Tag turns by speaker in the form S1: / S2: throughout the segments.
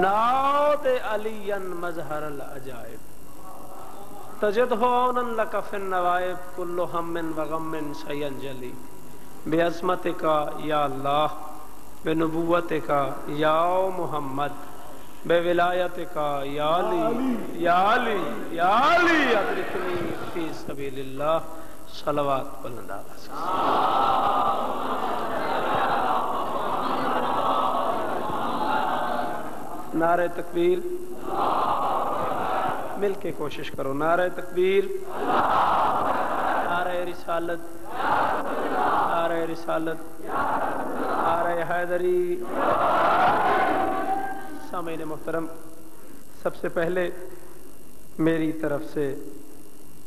S1: ناد علی مظہر العجائب تجدہ عونا لک فی النوائب کل ہم و غم سینجلی بعظمتک یا اللہ بنبوتک یا محمد بولایتک یا علی یا علی یا علی ادرکنی فی سبیل اللہ صلوات بلند آواز نعرہ تکبیر مل کے کوشش کرو نعرہ تکبیر نعرہ رسالت نعرہ رسالت نعرہ حیدری سامعین محترم سب سے پہلے میری طرف سے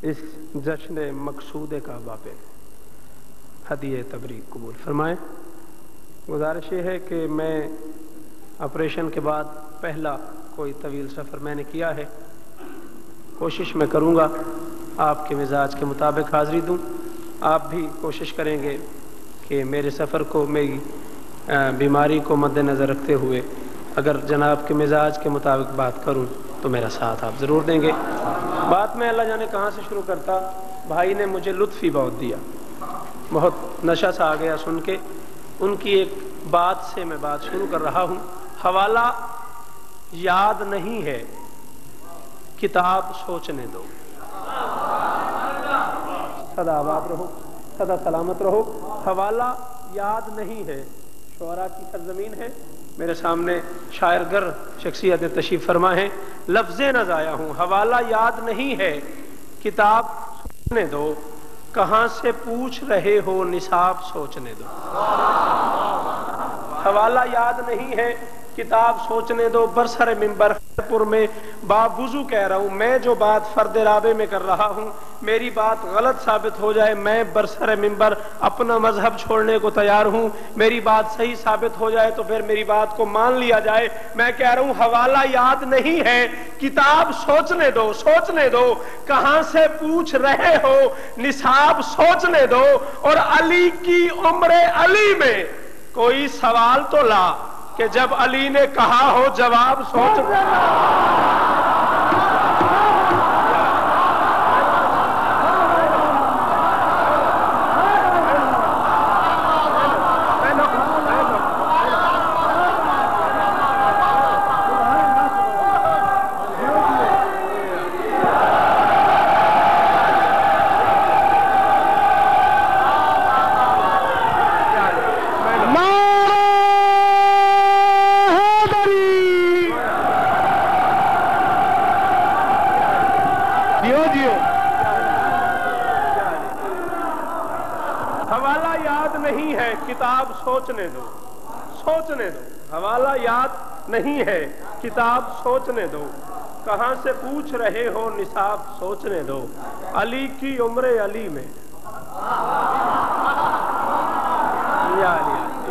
S1: اس جشن مقصود کعبہ پہ ہدیہ تبریک قبول فرمائیں گزارش یہ ہے کہ میں آپریشن کے بعد پہلا کوئی طویل سفر میں نے کیا ہے کوشش میں کروں گا آپ کے مزاج کے مطابق حاضری دوں آپ بھی کوشش کریں گے کہ میرے سفر کو میری بیماری کو مد نظر رکھتے ہوئے اگر جناب کے مزاج کے مطابق بات کروں تو میرا ساتھ آپ ضرور دیں گے بات میں اللہ جانے کہاں سے شروع کرتا بھائی نے مجھے لطف ہی بہت دیا بہت نشہ سا آ گیا سن کے ان کی ایک بات سے میں بات شروع کر رہا ہوں حوالہ یاد نہیں ہے کتاب سوچنے دو سدا آباد رہو سدا سلامت رہو حوالہ یاد نہیں ہے شعراء کی سرزمین ہے میرے سامنے شاعر گر شخصیت تشریف فرما ہے لفظیں نہ ضائع ہوں حوالہ یاد نہیں ہے کتاب سوچنے دو کہاں سے پوچھ رہے ہو نصاب سوچنے دو حوالہ یاد نہیں ہے کتاب سوچنے دو برسر منبر پور میں باوضو کہہ رہا ہوں میں جو بات فرد رابع میں کر رہا ہوں میری بات غلط ثابت ہو جائے میں برسر منبر اپنا مذہب چھوڑنے کو تیار ہوں میری بات صحیح ثابت ہو جائے تو پھر میری بات کو مان لیا جائے میں کہہ رہا ہوں حوالہ یاد نہیں ہے کتاب سوچنے دو کہاں سے پوچھ رہے ہو نصاب سوچنے دو اور علی کی عمر علی میں کوئی سوال تو لا کہ جب علی نے کہا ہو جواب سوچ کتاب سوچنے دو حوالہ یاد نہیں ہے کتاب سوچنے دو کہاں سے پوچھ رہے ہو نصاب سوچنے دو علی کی عمر علی میں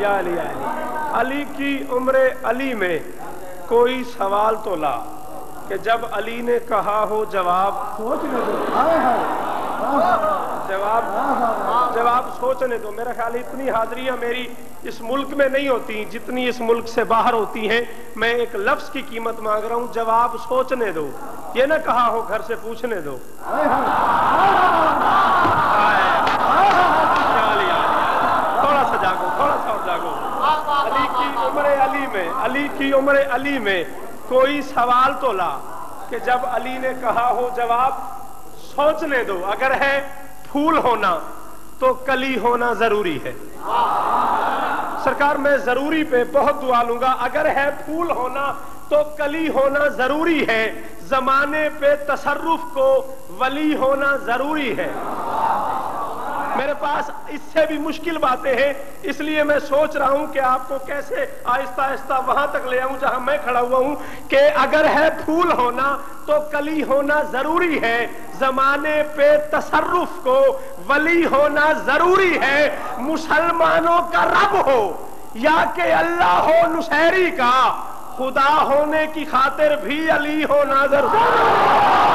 S1: یا علی علی کی عمر علی میں کوئی سوال تو لا کہ جب علی نے کہا ہو جواب سوچنے دو جواب سوچنے دو میرا خیال ہے اتنی حاضریاں میری اس ملک میں نہیں ہوتی جتنی اس ملک سے باہر ہوتی ہیں میں ایک لفظ کی قیمت مانگ رہا ہوں جواب سوچنے دو یہ نہ کہا ہو گھر سے پوچھنے دو تھوڑا سا جاگو تھوڑا سا اور جاگو علی کی عمر علی میں کوئی سوال تو لا کہ جب علی نے کہا ہو جواب سوچنے دو اگر ہے پھول ہونا تو کلی ہونا ضروری ہے سرکار میں ضروری پہ بہت دعا لوں گا اگر ہے پھول ہونا تو کلی ہونا ضروری ہے زمانے پہ تصرف کو ولی ہونا ضروری ہے میرے پاس اس سے بھی مشکل باتیں ہیں اس لیے میں سوچ رہا ہوں کہ آپ کو کیسے آہستہ آہستہ وہاں تک لے آؤں جہاں میں کھڑا ہوا ہوں کہ اگر ہے پھول ہونا تو کلی ہونا ضروری ہے زمانے پہ تصرف کو ولی ہونا ضروری ہے مسلمانوں کا رب ہو یا کہ اللہ ہو نصیری کا خدا ہونے کی خاطر بھی علی ہونا ضروری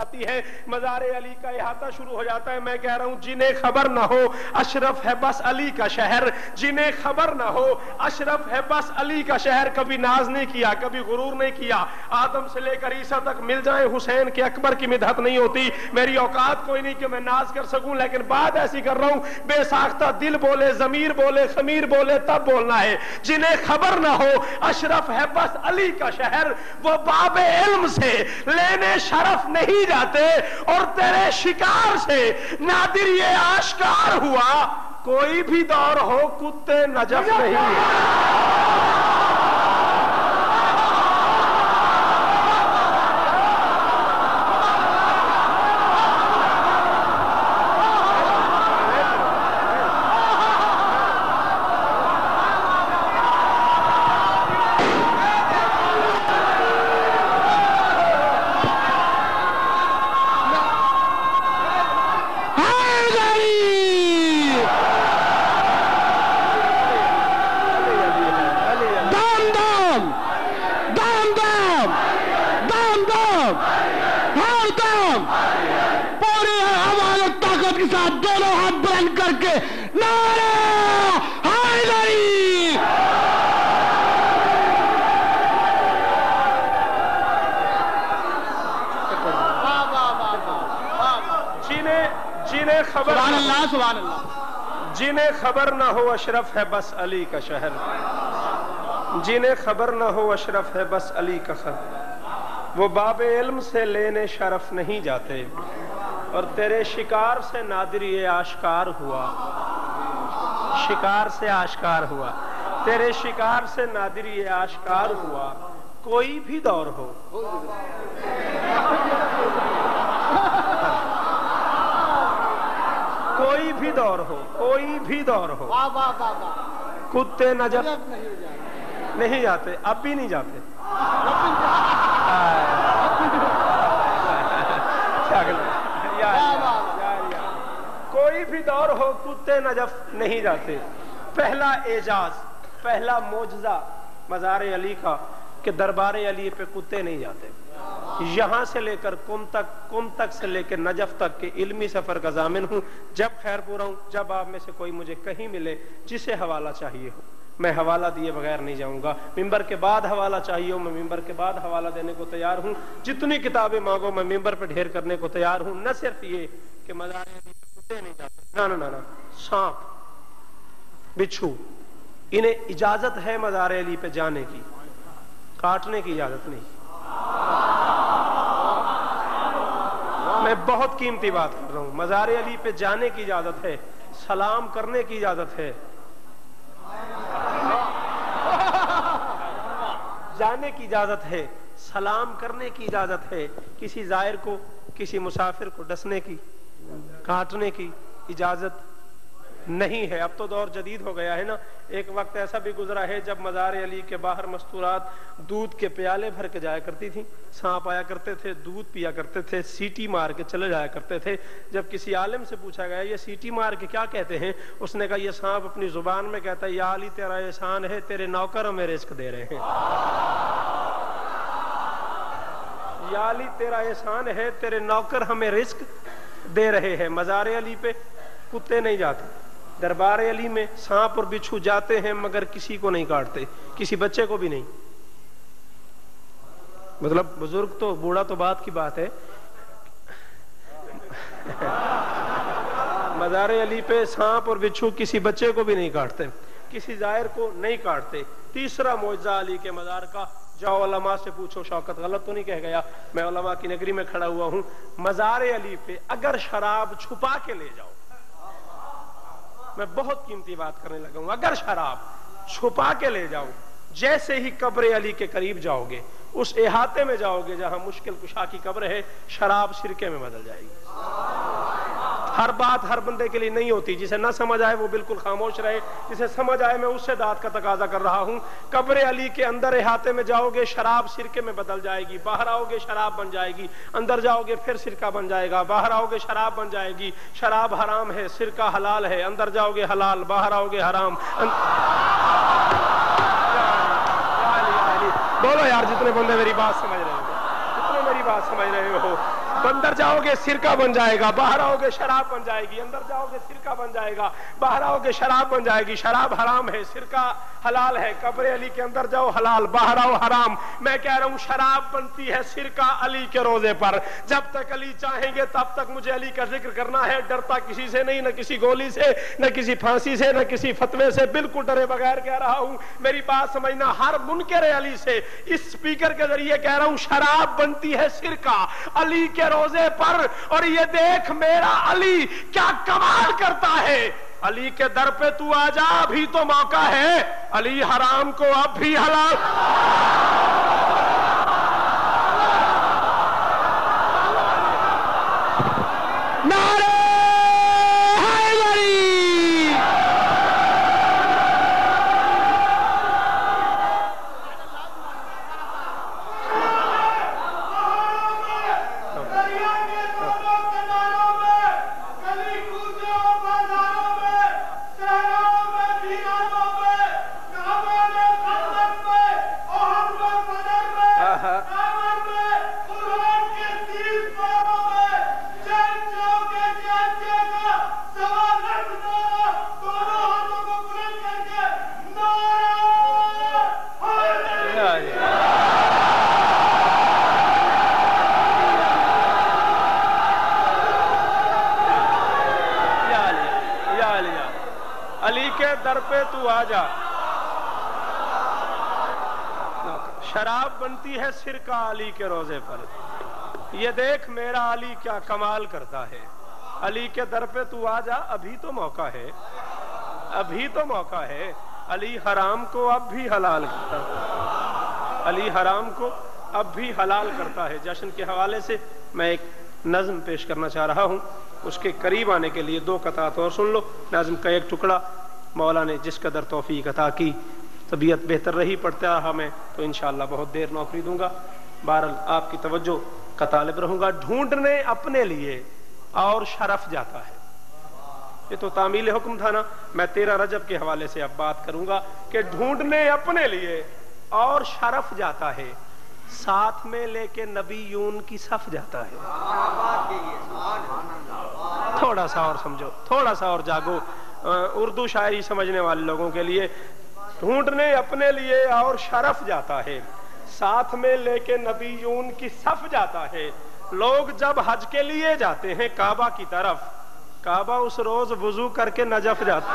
S1: آتی ہے, مزار علی کا احاطہ شروع ہو جاتا ہے. میں کہہ رہا ہوں جنہیں خبر نہ ہو اشرف ہے بس علی کا شہر, جنہیں خبر نہ ہو اشرف ہے بس علی کا شہر. کبھی ناز نہیں کیا, کبھی غرور نہیں کیا. آدم سے لے کر عیسیٰ تک مل جائیں حسین کے اکبر کی مدحت نہیں ہوتی. میری اوقات کوئی نہیں کہ میں ناز کر سکوں, لیکن بات ایسی کر رہا ہوں بے ساختہ دل بولے, ضمیر بولے, خمیر بولے, تب بولنا ہے. جنہیں خبر نہ ہو اشرف ہے بس علی کا شہر, وہ باب علم سے لینے شرف نہیں جاتے, اور تیرے شکار سے نادر یہ آشکار ہوا, کوئی بھی دور ہو کتے نجف نہیں.
S2: کے ساتھ دونوں ہاتھ بلند کر کے نعرہ حیدری.
S1: جنہیں خبر
S2: سبحان اللہ سبحان اللہ,
S1: جنہیں خبر نہ ہو اشرف ہے بس علی کا شہر, جنہیں خبر نہ ہو اشرف ہے بس علی کا شہر, وہ باب علم سے لینے شرف نہیں جاتے, اور تیرے شکار سے نادر یہ آشکار ہوا, شکار سے آشکار ہوا, تیرے شکار سے نادر یہ آشکار ہوا, کوئی بھی دور ہو. کوئی بھی دور ہو, کوئی بھی دور ہو, کتے نجف نہیں جاتے, اب بھی نہیں جاتے. کوئی بھی دور ہو کتے نجف نہیں جاتے. پہلا اعجاز, پہلا معجزہ مزار علی کا کہ دربار علی پہ کتے نہیں جاتے. یہاں سے لے کر کم تک سے لے کر نجف تک کے علمی سفر کا ضامن ہوں. جب خیر پورا ہوں, جب آپ میں سے کوئی مجھے کہیں ملے جسے حوالہ چاہیے ہو, میں حوالہ دیے بغیر نہیں جاؤں گا. ممبر کے بعد حوالہ چاہیے ہو, میں ممبر کے بعد حوالہ دینے کو تیار ہوں. جتنی کتابیں مانگو میں ممبر پہ ڈھیر کرنے کو تیار ہوں. نہ صرف یہ کہ مزار علی پہ کتے نہیں جاتے, نہ سانپ بچھو انہیں اجازت ہے مزار علی پہ جانے کی, کاٹنے کی اجازت نہیں. میں بہت قیمتی بات کر رہا ہوں. مزار علی پہ جانے کی اجازت ہے, سلام کرنے کی اجازت ہے, جانے کی اجازت ہے, سلام کرنے کی اجازت ہے. کسی زائر کو, کسی مسافر کو ڈسنے کی, کاٹنے کی اجازت نہیں ہے. اب تو دور جدید ہو گیا ہے نا. ایک وقت ایسا بھی گزرا ہے جب مزار علی کے باہر مستورات دودھ کے پیالے بھر کے جایا کرتی تھی, سانپ آیا کرتے تھے, دودھ پیا کرتے تھے, سیٹی مار کے چلے جایا کرتے تھے. جب کسی عالم سے پوچھا گیا یہ سیٹی مار کے کیا کہتے ہیں, اس نے کہا یہ سانپ اپنی زبان میں کہتا ہے یا علی تیرا احسان ہے, تیرے نوکر ہمیں رزق دے رہے ہیں. یا علی تیرا احسان ہے, تیرے نوکر ہمیں رزق دے رہے ہیں. مزار علی پہ کتے نہیں جاتے, دربار علی میں سانپ اور بچھو جاتے ہیں مگر کسی کو نہیں کاٹتے, کسی بچے کو بھی نہیں. مطلب بزرگ تو, بوڑھا تو بات کی بات ہے, مزار علی پہ سانپ اور بچھو کسی بچے کو بھی نہیں کاٹتے, کسی زائر کو نہیں کاٹتے. تیسرا معجزہ علی کے مزار کا, جاؤ علماء سے پوچھو, شوکت غلط تو نہیں کہہ گیا, میں علماء کی نگری میں کھڑا ہوا ہوں. مزار علی پہ اگر شراب چھپا کے لے جاؤ, میں بہت قیمتی بات کرنے لگا ہوں, اگر شراب چھپا کے لے جاؤ, جیسے ہی قبر علی کے قریب جاؤ گے, اس احاطے میں جاؤ گے جہاں مشکل کشا کی قبر ہے, شراب سرکے میں بدل جائے گی. ہر بات ہر بندے کے لیے نہیں ہوتی, جسے نہ سمجھ آئے وہ بالکل خاموش رہے, جسے سمجھ آئے میں اس سے داد کا تقاضا کر رہا ہوں. قبر علی کے اندر احاطے میں جاؤ گے, شراب سرکے میں بدل جائے گی. باہر آؤ گے شراب بن جائے گی, اندر جاؤ گے پھر سرکہ بن جائے گا. باہر آؤ گے شراب بن جائے گی, شراب حرام ہے, سرکہ حلال ہے. اندر جاؤ گے حلال, باہر آؤ گے حرام. بولو یار جتنے بندے میری بات سمجھ رہے ہو, جتنے میری بات سمجھ رہے ہو, اندر جاؤ گے سرکہ بن جائے گا، باہر آؤ گے شراب بن جائے گی، اندر جاؤ گے سرکہ بن جائے گا، باہر آؤ گے شراب بن جائے گی۔ شراب حرام ہے، سرکہ حلال ہے، قبر علی کے اندر جاؤ حلال، باہر آؤ حرام۔ میں کہہ رہا ہوں شراب بنتی ہے سرکہ علی کے روزے پر، جب تک علی چاہیں گے تب تک مجھے علی کا ذکر کرنا ہے، ڈرتا کسی سے نہیں، نہ کسی گولی سے، نہ کسی پھانسی سے، نہ کسی فتوے سے، بالکل ڈرے بغیر کہہ رہا ہوں۔ میری بات سمجھنا، ہر منکر علی سے اس اسپیکر کے ذریعے کہہ رہا ہوں شراب بنتی ہے سرکہ علی کے روزے پر، اور یہ دیکھ میرا علی کیا کمال کرتا ہے۔ علی کے در پہ تو آ جا، ابھی تو موقع ہے، علی حرام کو اب بھی حلال۔
S2: نعرہ حیدری،
S1: علی کے در پہ تو آ جا۔ شراب بنتی ہے سرکہ علی کے روزے پر، یہ دیکھ میرا علی کیا کمال کرتا ہے۔ علی کے در پہ تو آ جا، ابھی تو موقع ہے، ابھی تو موقع ہے۔ علی حرام کو اب بھی حلال کرتا ہے، علی حرام کو اب بھی حلال کرتا ہے۔ جشن کے حوالے سے میں ایک نظم پیش کرنا چاہ رہا ہوں، اس کے قریب آنے کے لیے 2 قطعات اور سن لو۔ نظم کا ایک ٹکڑا مولا نے جس قدر توفیق عطا کی، طبیعت بہتر رہی، پڑھتا رہا میں تو انشاءاللہ بہت دیر نوکری دوں گا۔ بہرحال آپ کی توجہ کا طالب رہوں گا۔ ڈھونڈنے اپنے لیے اور شرف جاتا ہے، یہ تو تعمیل حکم تھا نا، میں 13 رجب کے حوالے سے اب بات کروں گا کہ ڈھونڈنے اپنے لیے اور شرف جاتا ہے، ساتھ میں لے کے نبیون کی صف جاتا ہے۔ تھوڑا سا اور سمجھو، تھوڑا سا اور جاگو، اردو شاعری سمجھنے والے لوگوں کے لیے۔ ڈھونڈنے اپنے لیے اور شرف جاتا ہے، ساتھ میں لے کے نبیون کی صف جاتا ہے۔ لوگ جب حج کے لیے جاتے ہیں کعبہ کی طرف، کعبہ اس روز وضو کر کے نجف جاتا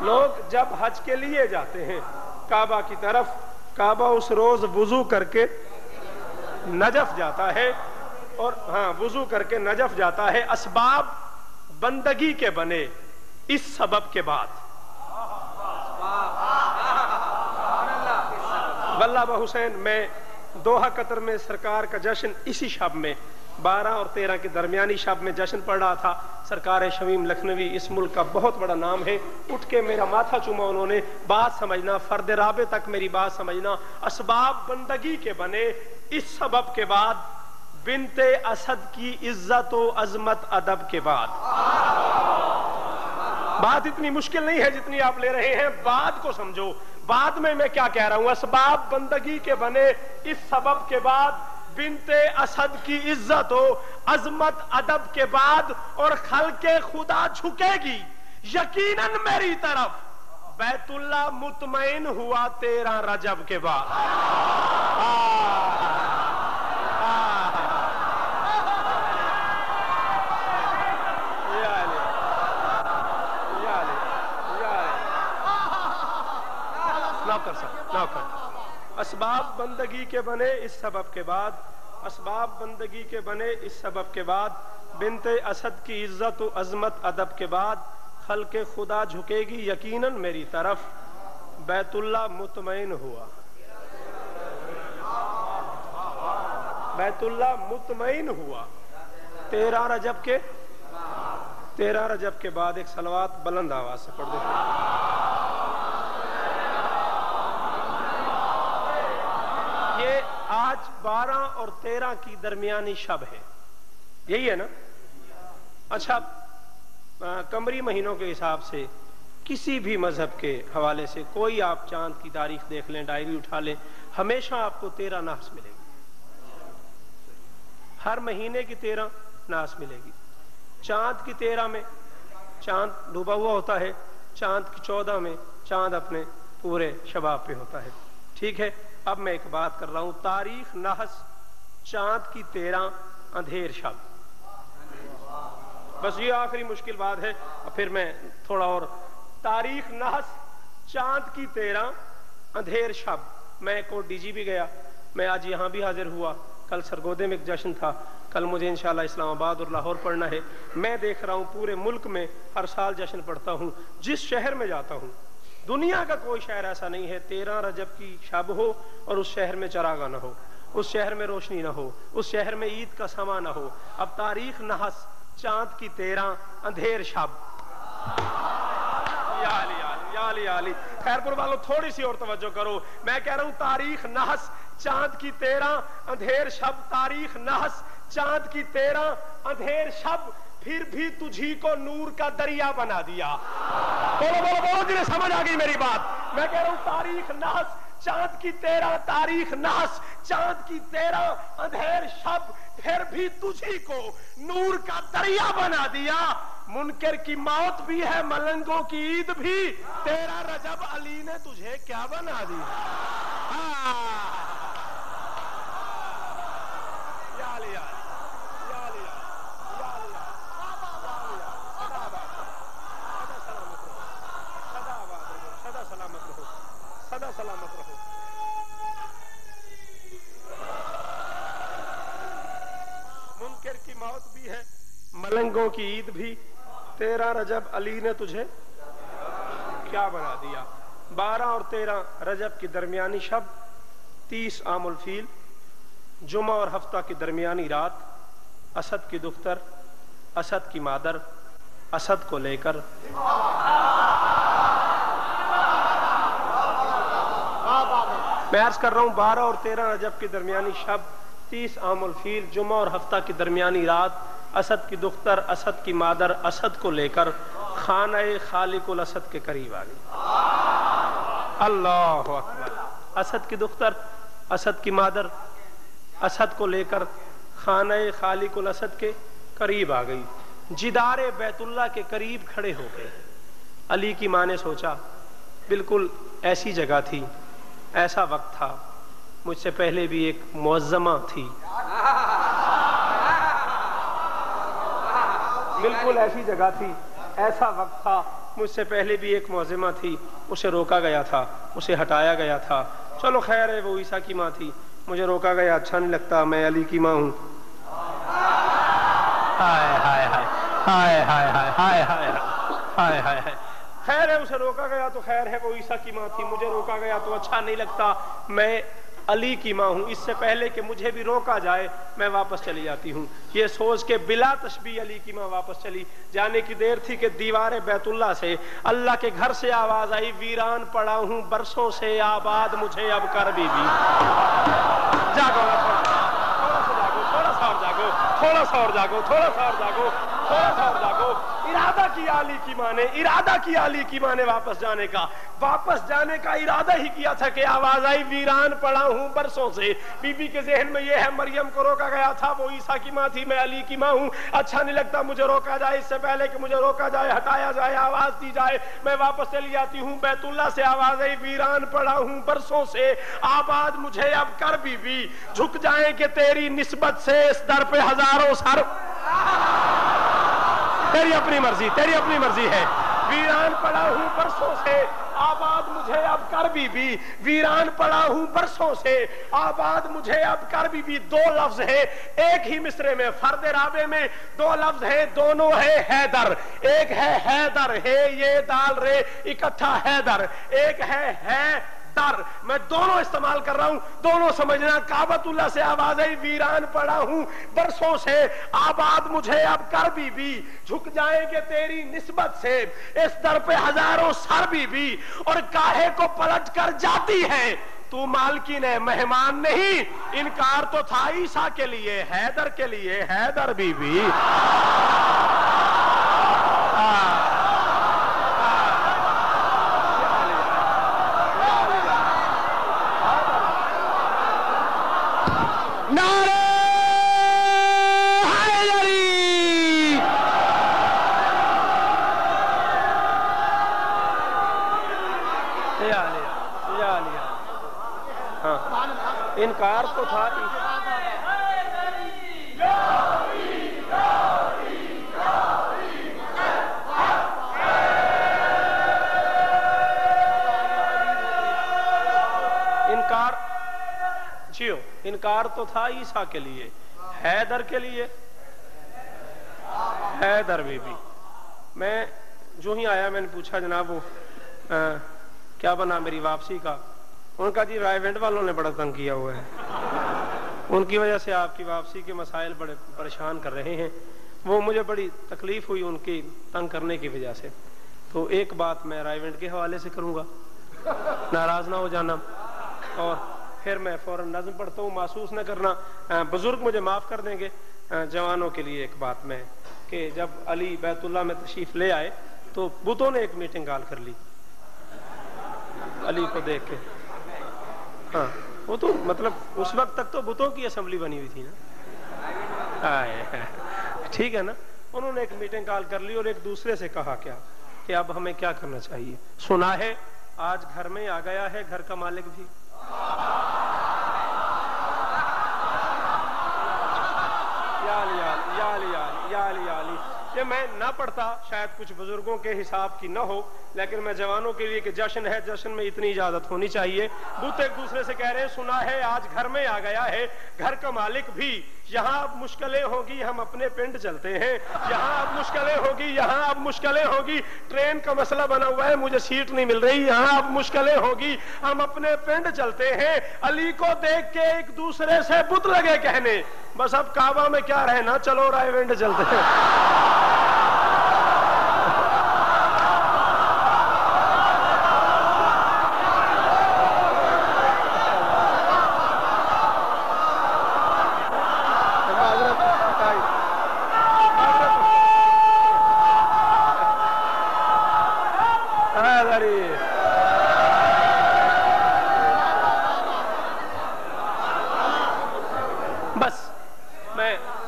S1: لوگ جب حج کے لیے جاتے ہیں کعبہ کی طرف، کعبہ اس روز وضو کر کے نجف جاتا ہے، اور ہاں وضو کر کے نجف جاتا ہے، اسباب بندگی کے بنے اس سبب کے بعد۔ واللہ حسین، میں دوحہ قطر میں سرکار کا جشن اسی شب میں 12 اور 13 کے درمیانی شب میں جشن پڑ رہا تھا۔ سرکار شمیم لکھنوی اس ملک کا بہت بڑا نام ہے، اٹھ کے میرا ماتھا چوما انہوں نے۔ بات سمجھنا، فرد رابع تک میری بات سمجھنا۔ اسباب بندگی کے بنے اس سبب کے بعد، بنت اسد کی عزت و عظمت ادب کے بعد۔ بات اتنی مشکل نہیں ہے جتنی آپ لے رہے ہیں، بات کو سمجھو۔ بعد میں کیا کہہ رہا ہوں، اسباب بندگی کے بنے اس سبب کے بعد، بنت اسد کی عزت و عظمت ادب کے بعد، اور خلق خدا جھکے گی یقیناً میری طرف، بیت اللہ مطمئن ہوا 13 رجب کے بعد۔ اسباب بندگی کے بنے اس سبب کے بعد، اسباب بندگی کے بنے اس سبب کے بعد، بنت اسد کی عزت و عظمت ادب کے بعد، خلق خدا جھکے گی یقیناً میری طرف، بیت اللہ مطمئن ہوا، بیت اللہ مطمئن ہوا 13 رجب کے بعد۔ ایک صلوات بلند آواز سے پڑھ دو۔ یہ آج 12 اور 13 کی درمیانی شب ہے، یہی ہے نا؟ اچھا، قمری مہینوں کے حساب سے کسی بھی مذہب کے حوالے سے کوئی آپ چاند کی تاریخ دیکھ لیں، ڈائری اٹھا لیں، ہمیشہ آپ کو 13 نحس ملے گی، ہر مہینے کی 13 نحس ملے گی۔ چاند کی 13 میں چاند ڈوبا ہوا ہوتا ہے، چاند کی 14 میں چاند اپنے پورے شباب پہ ہوتا ہے، ٹھیک ہے۔ اب میں ایک بات کر رہا ہوں، تاریخ نحس چاند کی 13 اندھیر شب، بس یہ آخری مشکل بات ہے، پھر میں تھوڑا اور۔ تاریخ نحس چاند کی 13 اندھیر شب۔ میں کو ڈی جی بھی گیا، میں آج یہاں بھی حاضر ہوا، کل سرگودے میں ایک جشن تھا، کل مجھے انشاءاللہ اسلام آباد اور لاہور پڑھنا ہے۔ میں دیکھ رہا ہوں پورے ملک میں ہر سال جشن پڑھتا ہوں، جس شہر میں جاتا ہوں دنیا کا کوئی شہر ایسا نہیں ہے 13 رجب کی شب ہو اور اس شہر میں چراغاں نہ ہو، اس شہر میں روشنی نہ ہو، اس شہر میں عید کا سما نہ ہو۔ اب تاریخ نحس چاند کی 13 اندھیر شب، یا علی یا علی یا علی۔ خیر پور والوں تھوڑی سی اور توجہ کرو، میں کہہ رہا ہوں تاریخ نحس چاند کی 13 اندھیر شب، تاریخ نحس چاند کی 13 اندھیر شب، پھر بھی تجھی کو نور کا دریا بنا دیا۔ بولو بولو بولو جنہیں سمجھ آ گئی میری بات۔ میں کہہ رہا ہوں تاریخ نحس چاند کی 13 تاریخ نحس چاند کی 13 اندھیر شب، پھر بھی تجھی کو نور کا دریا بنا دیا۔ منکر کی موت بھی ہے، ملنگوں کی عید بھی، 13 رجب علی نے تجھے کیا بنا دیا۔ یا علی یا علی یا علی، سدا سلامت رہو، سدا سلامت رہو۔ منکر کی موت بھی ہے، ملنگوں کی عید بھی، 13 رجب علی نے تجھے کیا بنا دیا۔ 12 اور 13 رجب کی درمیانی شب، 30 عام الفیل، جمعہ اور ہفتہ کی درمیانی رات، اسد کی دختر، اسد کی مادر، اسد کو لے کر میں عرض کر رہا ہوں 12 اور 13 رجب کی درمیانی شب، 30 عام الفیل، جمعہ اور ہفتہ کی درمیانی رات، اسد کی دختر، اسد کی مادر، اسد کو لے کر خانہ خالق الاسد کے قریب آ گئی۔ اللہ اکبر۔ اسد کی دختر، اسد کی مادر، اسد کو لے کر خانہ خالق الاسد کے قریب آ گئی، جدار بیت اللہ کے قریب کھڑے ہو گئے۔ علی کی ماں نے سوچا بالکل ایسی جگہ تھی، ایسا وقت تھا، مجھ سے پہلے بھی ایک معظمہ تھی، بالکل ایسی جگہ تھی، ایسا وقت تھا، مجھ سے پہلے بھی ایک معظمہ تھی، اسے روکا گیا تھا، اسے ہٹایا گیا تھا، چلو خیر ہے، وہ عیسیٰ کی ماں تھی، مجھے روکا گیا اچھا نہیں لگتا، میں علی کی ماں ہوں۔ ہائے ہائے ہائے ہائے ہائے ہائے ہائے ہائے ہائے ہائے، خیر ہے، اسے روکا گیا تو خیر ہے، وہ عیسیٰ کی ماں تھی، مجھے روکا گیا تو اچھا نہیں لگتا، میں علی کی ماں ہوں، اس سے پہلے کہ مجھے بھی روکا جائے میں واپس چلی جاتی ہوں۔ یہ سوچ کے بلا تشبیہ علی کی ماں واپس چلی، جانے کی دیر تھی کہ دیوار بیت اللہ سے اللہ کے گھر سے آواز آئی، ویران پڑا ہوں برسوں سے آباد مجھے اب کر بی بی۔ جاگو تھوڑا سا جاگو، تھوڑا سا اور جاگو، تھوڑا سا اور جاگو، تھوڑا سا اور جاگو، تھوڑا سا اور جاگو۔ ارادہ کیا علی کی ماں نے، ارادہ کیا علی کی ماں نے واپس جانے کا، واپس جانے کا ارادہ ہی کیا تھا کہ آواز آئی ویران پڑا ہوں برسوں سے۔ بی بی کے ذہن میں یہ ہے مریم کو روکا گیا تھا، وہ عیسیٰ کی ماں تھی، میں علی کی ماں ہوں، اچھا نہیں لگتا مجھے روکا جائے، اس سے پہلے کہ مجھے روکا جائے، ہٹایا جائے، آواز دی جائے، میں واپس چلی جاتی ہوں۔ بیت اللہ سے آواز آئی ویران پڑا ہوں برسوں سے آباد مجھے اب کر بی بی، جھک جائیں کہ تیری نسبت سے اس در پہ ہزاروں سر، تیری اپنی مرضی، تیری اپنی مرضی ہے۔ ویران پڑا ہوں برسوں سے آباد مجھے اب کر بی بی، ویران پڑا ہوں برسوں سے آباد مجھے اب کر بی بی۔ دو لفظ ہے ایک ہی مصرے میں، فرد رابع میں دو لفظ ہے، دونوں ہے حیدر، ایک ہے حیدر، ہے یہ دال رے اکٹھا حیدر، ایک ہے در، میں دونوں استعمال کر رہا ہوں، دونوں سمجھنا۔ کعبۃ اللہ سے آواز آئی ویران پڑا ہوں برسوں سے آباد مجھے اب کر بی بی، جھک جائیں گے تیری نسبت سے اس در پہ ہزاروں سر بی بی، اور کاہے کو پلٹ کر جاتی ہے تو مالکین ہے مہمان نہیں، انکار تو تھا عیسیٰ کے لیے، حیدر کے لیے، حیدر بی بی۔ انکار تو تھا انکار تو تھا عیسیٰ کے لیے، حیدر کے لیے حیدر بی بی. میں جو ہی آیا میں نے پوچھا جناب وہ کیا بنا میری واپسی کا؟ ان کا جی رائے وینڈ والوں نے بڑا تنگ کیا ہوا ہے، ان کی وجہ سے آپ کی واپسی کے مسائل بڑے پریشان کر رہے ہیں. وہ مجھے بڑی تکلیف ہوئی ان کی تنگ کرنے کی وجہ سے. تو ایک بات میں رائے وینڈ کے حوالے سے کروں گا، ناراض نہ ہو جانا، اور پھر میں فوراً نظم پڑھتا ہوں، محسوس نہ کرنا. بزرگ مجھے معاف کر دیں گے. جوانوں کے لیے ایک بات میں کہ جب علی بیت اللہ میں تشریف لے آئے تو بتوں نے ایک میٹنگ کال کر لی علی کو دیکھ کے. ہاں وہ تو مطلب اس وقت تک تو بتوں کی اسمبلی بنی ہوئی تھی نا، ٹھیک ہے نا. انہوں نے ایک میٹنگ کال کر لی اور ایک دوسرے سے کہا کیا کہ اب ہمیں کیا کرنا چاہیے. سنا ہے آج گھر میں آ گیا ہے گھر کا مالک بھی. یہ میں نہ پڑھتا شاید کچھ بزرگوں کے حساب کی نہ ہو، لیکن میں جوانوں کے لیے کہ جشن ہے، جشن میں اتنی اجازت ہونی چاہیے. بت ایک دوسرے سے کہہ رہے ہیں سنا ہے آج گھر میں آ گیا ہے گھر کا مالک بھی، یہاں اب مشکلیں ہوگی ہم اپنے پنڈ چلتے ہیں، یہاں اب مشکلیں ہوگی، یہاں اب مشکلیں ہوگی، ٹرین کا مسئلہ بنا ہوا ہے مجھے سیٹ نہیں مل رہی، یہاں اب مشکلیں ہوگی ہم اپنے پنڈ چلتے ہیں. علی کو دیکھ کے ایک دوسرے سے بت لگے کہنے بس اب کعبہ میں کیا رہنا، چلو رائے وینڈ چلتے ہیں.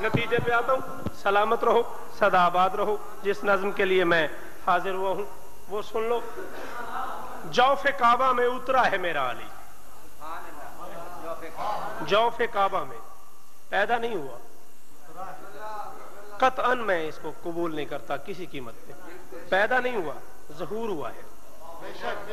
S1: نتیجے پہ آتا ہوں. سلامت رہو، سدا آباد رہو. جس نظم کے لیے میں حاضر ہوا ہوں وہ سن لو. جوف کعبہ میں اترا ہے میرا علی. جوف کعبہ میں پیدا نہیں ہوا، قطعاً میں اس کو قبول نہیں کرتا کسی قیمت پہ. پیدا نہیں ہوا، ظہور ہوا ہے،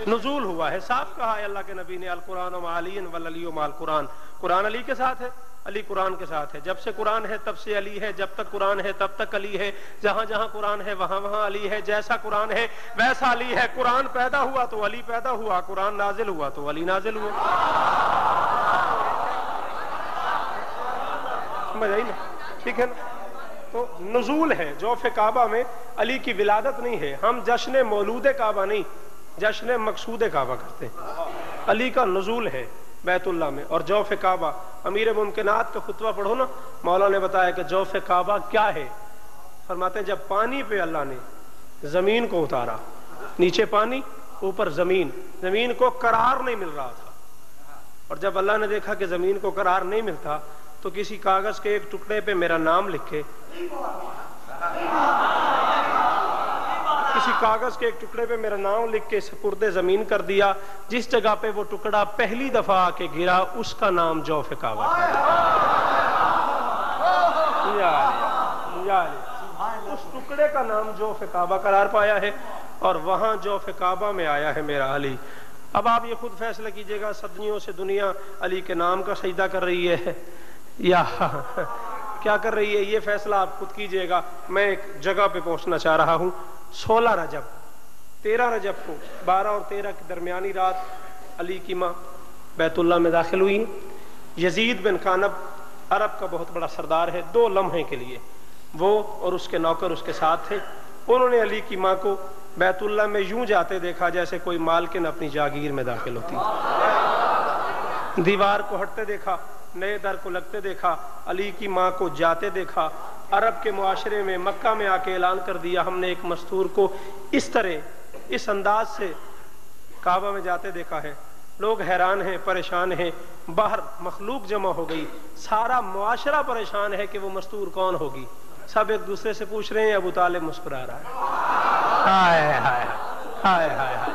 S1: نزول ہوا ہے. صاف کہا ہے اللہ کے نبی نے القرآن مع علی والعلی مع القرآن. قرآن علی کے ساتھ ہے، علی قرآن کے ساتھ ہے. جب سے قرآن ہے تب سے علی ہے، جب تک قرآن ہے تب تک علی ہے، جہاں جہاں قرآن ہے وہاں وہاں علی ہے. جیسا قرآن ہے ویسا علی ہے. قرآن پیدا ہوا تو علی پیدا ہوا، قرآن نازل ہوا تو علی نازل ہوا. سمجھ آئی نا؟ ٹھیک ہے نا؟ تو نزول ہے. جوف کعبہ میں علی کی ولادت نہیں ہے. ہم جشن مولود کعبہ نہیں، جشن مقصود کعبہ کرتے ہیں. علی کا نزول ہے بیت اللہ میں. اور جوف کعبہ امیر ممکنات کا خطبہ پڑھو نا، مولا نے بتایا کہ جوف کعبہ کیا ہے. فرماتے ہیں جب پانی پہ اللہ نے زمین کو اتارا، نیچے پانی اوپر زمین، زمین کو قرار نہیں مل رہا تھا. اور جب اللہ نے دیکھا کہ زمین کو قرار نہیں ملتا تو کسی کاغذ کے ایک ٹکڑے پہ میرا نام لکھ کے، کسی کاغذ کے ایک ٹکڑے پہ میرا نام لکھ کے سپرد زمین کر دیا. جس جگہ پہ وہ ٹکڑا پہلی دفعہ آ کے گرا اس کا نام جوف کعبہ تھا. اس ٹکڑے کا نام جوف کعبہ قرار پایا ہے اور وہاں جوف کعبہ میں آیا ہے میرا علی. اب آپ یہ خود فیصلہ کیجئے گا صدیوں سے دنیا علی کے نام کا سجدہ کر رہی ہے یا کیا کر رہی ہے، یہ فیصلہ آپ خود کیجئے گا. میں ایک جگہ پہ پہنچنا چاہ رہا ہوں. 16 رجب 13 رجب کو 12 اور 13 کی درمیانی رات علی کی ماں بیت اللہ میں داخل ہوئی. یزید بن کانب عرب کا بہت بڑا سردار ہے. 2 لمحے کے لیے وہ اور اس کے نوکر اس کے ساتھ تھے. انہوں نے علی کی ماں کو بیت اللہ میں یوں جاتے دیکھا جیسے کوئی مالکن اپنی جاگیر میں داخل ہوتی. دیوار کو ہٹتے دیکھا، نئے در کو لگتے دیکھا، علی کی ماں کو جاتے دیکھا. عرب کے معاشرے میں مکہ میں آ کے اعلان کر دیا ہم نے ایک مستور کو اس طرح اس انداز سے کعبہ میں جاتے دیکھا ہے. لوگ حیران ہیں، پریشان ہیں، باہر مخلوق جمع ہو گئی، سارا معاشرہ پریشان ہے کہ وہ مستور کون ہوگی. سب ایک دوسرے سے پوچھ رہے ہیں. ابو طالب مسکرا رہا ہے. ہائے ہائے ہائے ہائے ہائے.